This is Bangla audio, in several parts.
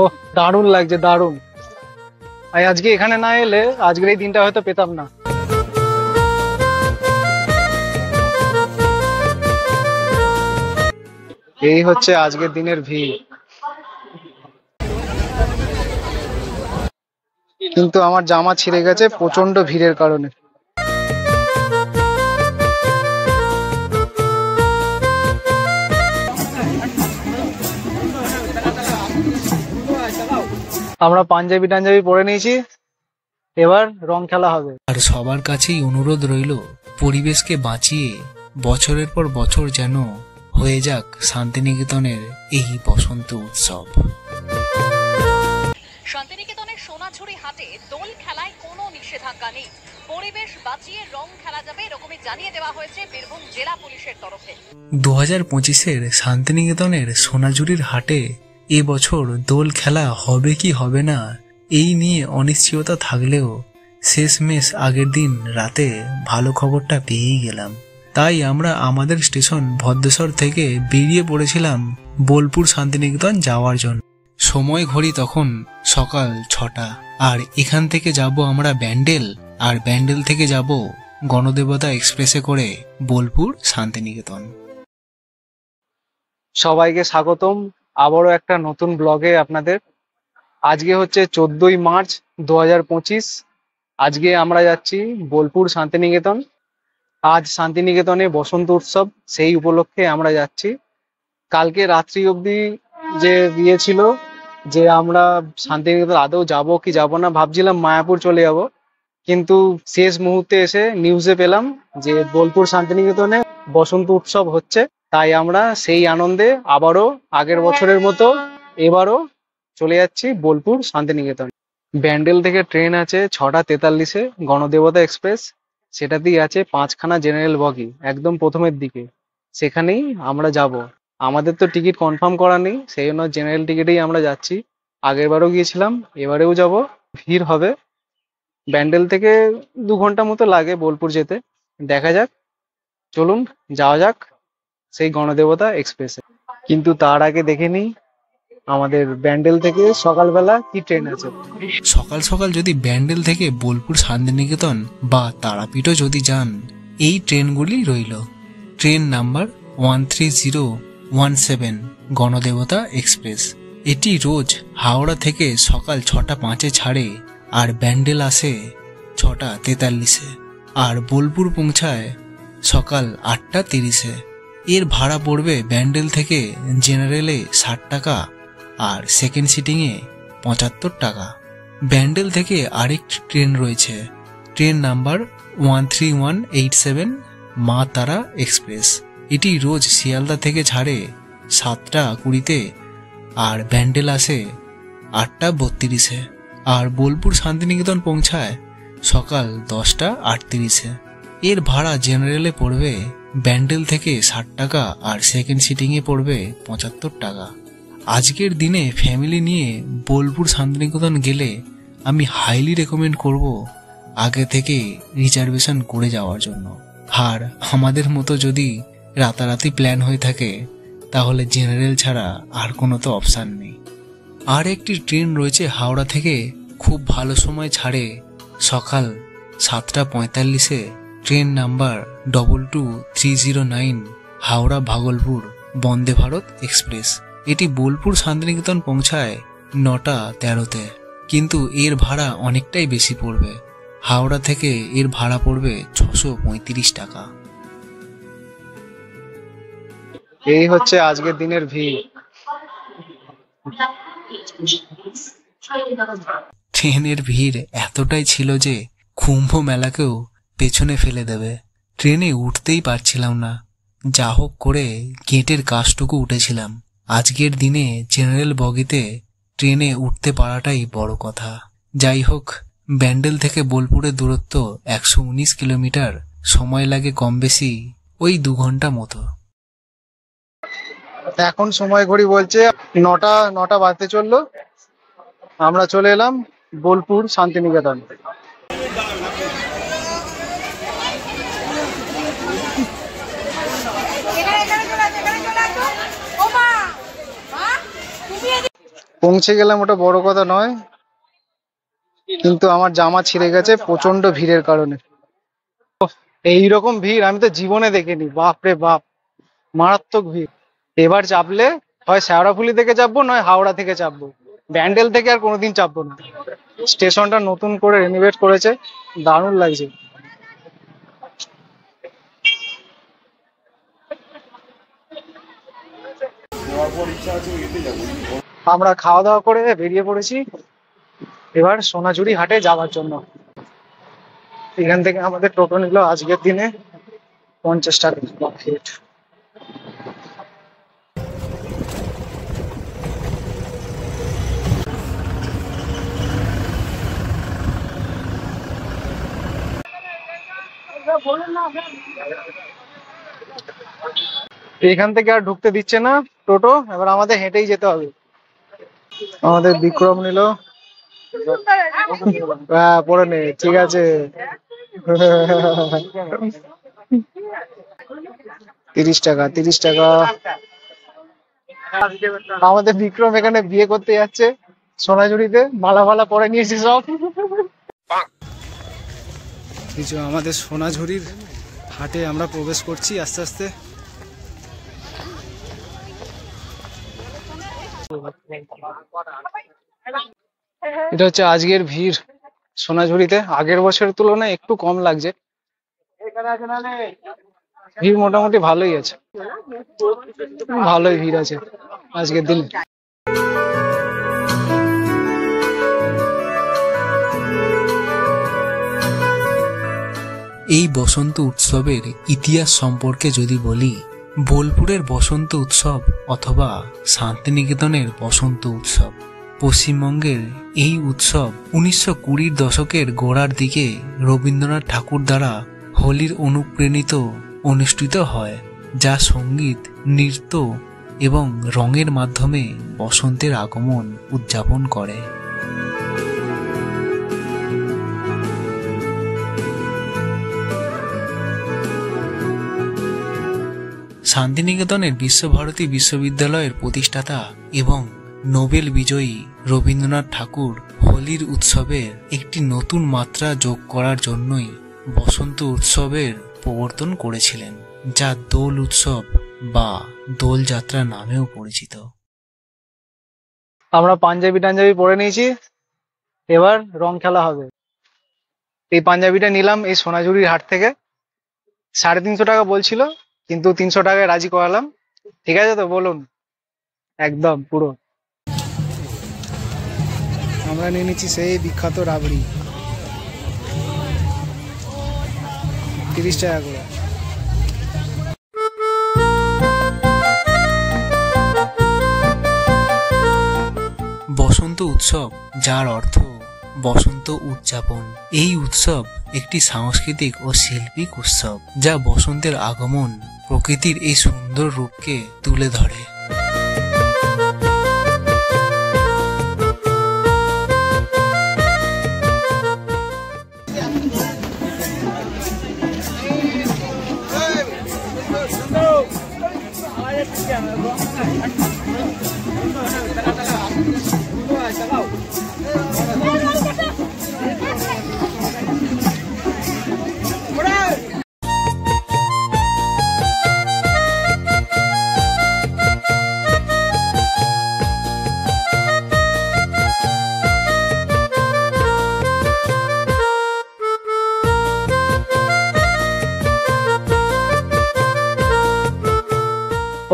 ও দারুণ লাগছে, দারুণ। আজকে এখানে না এলে আজকের এই দিনটা হয়তো পেতাম না। এই হচ্ছে আজকের দিনের ভিড়। কিন্তু আমার জামা ছিঁড়ে গেছে প্রচন্ড ভিড়ের কারণে। আমরা পাঞ্জাবি টাঞ্জাবি পরে নিয়েছি, এবার রং খেলা হবে। আর সবার কাছেই অনুরোধ রইল, পরিবেশকে বাঁচিয়ে বছরের পর বছর যেন হয়ে যাক শান্তিনিকেতনের এই বসন্ত উৎসব। শান্তিনিকেতনের সোনাঝুরি হাটে দোল খেলায় কোনো নিষেধাজ্ঞা নেই, পরিবেশ বাঁচিয়ে রং খেলা যাবে, এরকমই জানিয়ে দেওয়া হয়েছে বীরভূম জেলা পুলিশের তরফে। 2025-এর শান্তিনিকেতনের সোনাঝুরির হাটে এবছর দোল খেলা হবে কি হবে না এই নিয়ে অনিশ্চয়তা থাকলেও শেষমেশ আগের দিন রাতে ভালো খবরটা পেয়েই গেলাম। তাই আমরা আমাদের স্টেশন ভদ্রেশ্বর থেকে বেরিয়ে পড়েছিলাম বোলপুর শান্তিনিকেতন যাওয়ার জন্য। সময় ঘড়ি তখন সকাল 6টা। আর এখান থেকে যাব আমরা ব্যান্ডেল, আর ব্যান্ডেল থেকে যাব গণদেবতা এক্সপ্রেসে করে বোলপুর শান্তিনিকেতন। সবাইকে স্বাগতম আবারও একটা নতুন ব্লগে আপনাদের। আজকে হচ্ছে 14ই মার্চ 2025। আজকে আমরা যাচ্ছি বোলপুর শান্তিনিকেতন। আজ শান্তিনিকেতনে বসন্ত উৎসব, সেই উপলক্ষে আমরা যাচ্ছি। কালকে রাত্রি অবধি যে ইয়ে ছিল যে আমরা শান্তিনিকেতন আদৌ যাবো কি যাবো না, ভাবছিলাম মায়াপুর চলে যাব, কিন্তু শেষ মুহূর্তে এসে নিউজে পেলাম যে বোলপুর শান্তিনিকেতনে বসন্ত উৎসব হচ্ছে। তাই আমরা সেই আনন্দে আবারও আগের বছরের মতো এবারও চলে যাচ্ছি বোলপুর শান্তিনিকেতন। ব্যান্ডেল থেকে ট্রেন আছে 6টা 43-এ গণদেবতা এক্সপ্রেস, সেটাতেই আছে 5খানা জেনারেল বগি একদম প্রথমের দিকে, সেখানেই আমরা যাব। আমাদের তো টিকিট কনফার্ম করা নেই, সেই জন্য জেনারেল টিকিটেই আমরা যাচ্ছি। আগের বারও গিয়েছিলাম, এবারেও যাব। ভিড় হবে। ব্যান্ডেল থেকে 2 ঘন্টা মতো লাগে বোলপুর যেতে। দেখা যাক, চলুন যাওয়া যাক সেই গণদেবতা এক্সপ্রেসে। কিন্তু তার আগে দেখে নিই আমাদের ব্যান্ডেল থেকে সকালবেলা কি ট্রেন আছে। সকাল সকাল যদি ব্যান্ডেল থেকে বোলপুর শান্তিনিকেতন বা তারাপীঠও যদি যান, এই ট্রেনগুলি রইল। Train number 13017 Ganadevata express. এটি রোজ হাওড়া থেকে সকাল 6টা 5-এ ছাড়ে আর ব্যান্ডেল আসে 6টা 43-এ, আর বোলপুর পৌঁছায় সকাল 8টা 30-এ। এর ভাড়া পড়বে ব্যান্ডেল থেকে জেনারেলে 60 টাকা আর সেকেন্ড সিটিংয়ে 75 টাকা। ব্যান্ডেল থেকে আরেকটি ট্রেন রয়েছে, ট্রেন নাম্বার 13187 মা তারা এক্সপ্রেস। এটি রোজ শিয়ালদা থেকে ছাড়ে 7টা 20-তে আর ব্যান্ডেল আসে 8টা 32-এ, আর বোলপুর শান্তিনিকেতন পৌঁছায় সকাল 10টা 38-এ। এর ভাড়া জেনারেলে পড়বে ব্যান্ডেল থেকে 60 টাকা আর সেকেন্ড সিটিংয়ে পড়বে 75 টাকা। আজকের দিনে ফ্যামিলি নিয়ে বোলপুর শান্তিনিকেতন গেলে আমি হাইলি রেকমেন্ড করব আগে থেকে রিজার্ভেশন করে যাওয়ার জন্য। আর আমাদের মতো যদি রাতারাতি প্ল্যান হয়ে থাকে তাহলে জেনারেল ছাড়া আর কোনো তো অপশান নেই। আর একটি ট্রেন রয়েছে হাওড়া থেকে, খুব ভালো সময় ছাড়ে সকাল 7টা 45-এ। Train number 22309 Howrah Bhagalpur Vande Bharat express. এটি বোলপুর শান্তিনিকেতন পৌঁছায় 9টা 13-তে, কিন্তু এর ভাড়া অনেকটাই বেশি পড়বে। হাওড়া থেকে এর ভাড়া পড়বে 635 টাকা। এই হচ্ছে আজকের দিনের ভিড়। ট্রেনের ভিড় এতটাই ছিল যে কুম্ভ মেলাকেও পেছনে ফেলে দেবে। ট্রেনে উঠতেই পারছিলাম না, যা হোক করে গেটের কাজটুকু উঠেছিলাম। আজকের দিনে জেনারেল বগিতে ট্রেনে উঠতে পারাটাই বড় কথা। যাই হোক, ব্যান্ডেল থেকে বোলপুরের দূরত্ব 119 কিলোমিটার, সময় লাগে কম বেশি ওই 2 ঘন্টা মতো। এখন সময় ঘড়ি বলছে 9টা বাজতে চললো। আমরা চলে এলাম বোলপুর শান্তিনিকেতন। পৌঁছে গেলাম ওটা বড় কথা নয়, কিন্তু আমার জামা ছিঁড়ে গেছে প্রচন্ড ভিড়ের কারণে। এইরকম ভিড় আমি তো জীবনে দেখিনি, বাপ রে বাপ, মারাত্মক ভিড়। এবার চাপলে হয় শেওড়াফুলি থেকে চাপবো, নয় হাওড়া থেকে চাপবো, ব্যান্ডেল থেকে আর কোনোদিন চাপবো না। স্টেশনটা নতুন করে রেনোভেট করেছে, দারুণ লাগছে। আমরা খাওয়া দাওয়া করে বেরিয়ে পড়েছি এবার সোনাঝুরি হাটে যাওয়ার জন্য। এখান থেকে আমাদের টোটো নিল আজকের দিনে 50 টাকা হেড। এখান থেকে আর ঢুকতে দিচ্ছে না টোটো, এবার আমাদের হেঁটেই যেতে হবে। আমাদের বিক্রম নিল, হ্যাঁ পরে নে, ঠিক আছে। 30 টাকা, 30 টাকা। আমাদের বিক্রম এখানে বিয়ে করতে যাচ্ছে সোনাঝুরিতে, মালা ফালা পরে নিয়েছে সব। কিছু আমাদের সোনাঝুরির হাটে আমরা প্রবেশ করছি আস্তে আস্তে। এটা হচ্ছে আজকের ভিড় সোনাঝুরিতে, আগের বছরের তুলনায় একটু কম লাগছে, ভিড় মোটামুটি ভালোই আছে, ভালোই ভিড় আছে আজকের দিনে। এই বসন্ত উৎসবের ইতিহাস সম্পর্কে যদি বলি, বোলপুরের বসন্ত উৎসব অথবা শান্তিনিকেতনের বসন্ত উৎসব, পশ্চিমবঙ্গের এই উৎসব 1920 দশকের গোড়ার দিকে রবীন্দ্রনাথ ঠাকুর দ্বারা হোলির অনুপ্রেরিত অনুষ্ঠিত হয়, যা সঙ্গীত, নৃত্য এবং রঙের মাধ্যমে বসন্তের আগমন উদযাপন করে। শান্তিনিকেতনের বিশ্বভারতী বিশ্ববিদ্যালয়ের প্রতিষ্ঠাতা এবং নোবেল বিজয়ী রবীন্দ্রনাথ ঠাকুর হোলির উৎসবের একটি নতুন মাত্রা যোগ করার জন্যই বসন্ত উৎসবের প্রবর্তন করেছিলেন, যা দোল উৎসব বা দোলযাত্রা নামেও পরিচিত। আমরা পাঞ্জাবি টাঞ্জাবি পরে নিয়েছি, এবার রং খেলা হবে। এই পাঞ্জাবিটা নিলাম এই সোনাঝুরির হাট থেকে, 350 টাকা বলছিল, কিন্তু 300 টাকায় রাজি করালাম। ঠিক আছে তো বলুন? একদম পুরো। আমরা নিয়ে নিচ্ছি সেই বিখ্যাত রাবড়ি, 30 টাকা করে। বসন্ত উৎসব, যার অর্থ বসন্ত উদযাপন, এই উৎসব একটি সাংস্কৃতিক ও শিল্পিক উৎসব যা বসন্তের আগমন, প্রকৃতির এই সুন্দর রূপকে তুলে ধরে।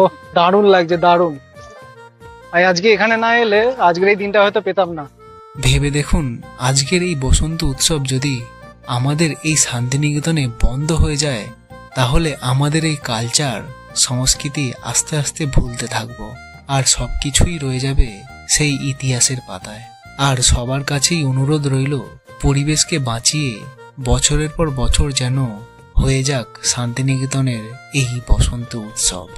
ও দারুণ লাগছে, দারুণ। আজকে এখানে না এলে আজকের এই দিনটা হয়তো পেতাম না। ভেবে দেখুন, আজকের এই বসন্ত উৎসব যদি আমাদের এই শান্তিনিকেতনে বন্ধ হয়ে যায়, তাহলে আমাদের এই কালচার, সংস্কৃতি আস্তে আস্তে ভুলতে থাকবো, আর সবকিছুই রয়ে যাবে সেই ইতিহাসের পাতায়। আর সবার কাছেই অনুরোধ রইল, পরিবেশকে বাঁচিয়ে বছরের পর বছর যেন হয়ে যাক শান্তিনিকেতনের এই বসন্ত উৎসব।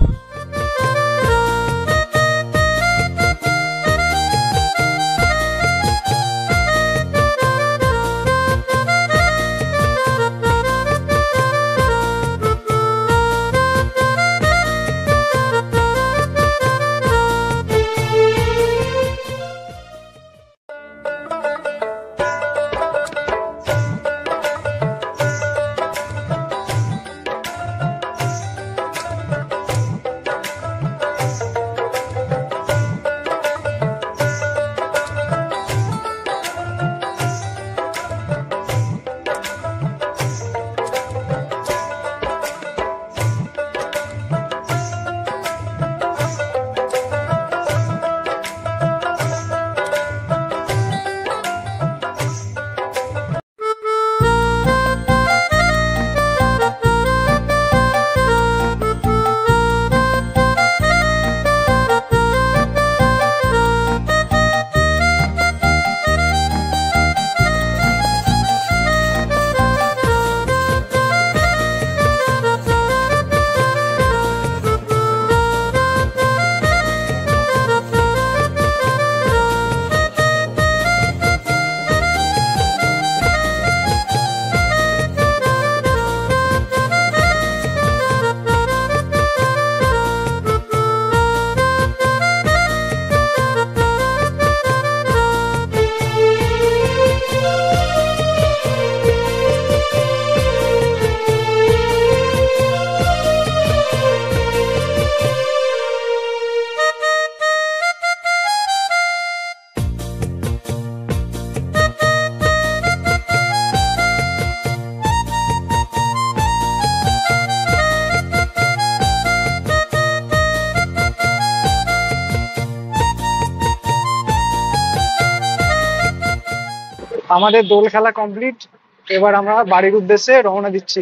আমাদের দোল খেলা কমপ্লিট। এবার আমরা বাড়ির উদ্দেশ্যে রওনা দিচ্ছি।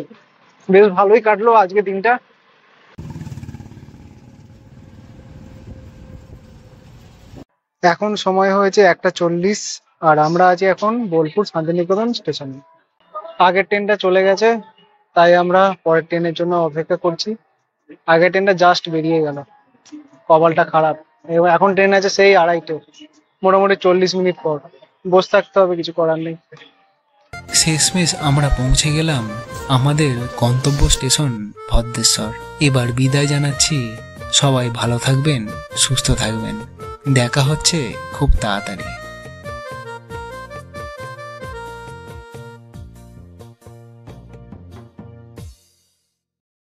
বেশ ভালোই কাটলো আজকে দিনটা। এখন সময় হয়েছে 1:40, আর আমরা আছি এখন বোলপুর শান্তিনিকেতন স্টেশনে। আগের ট্রেনটা চলে গেছে, তাই আমরা পরের ট্রেনের জন্য অপেক্ষা করছি। আগের ট্রেনটা জাস্ট বেরিয়ে গেল, কপালটা খারাপ। এবার এখন ট্রেন আছে সেই 2:30, মোটামুটি 40 মিনিট পর। বসে থাকতে হবে, কিছু করার নেই। শেষমেশ আমরা পৌঁছে গেলাম আমাদের গন্তব্য স্টেশন ভদ্রেশ্বর। এবার বিদায় জানাচ্ছি। সবাই ভালো থাকবেন, সুস্থ থাকবেন। দেখা হচ্ছে খুব তাড়াতাড়ি।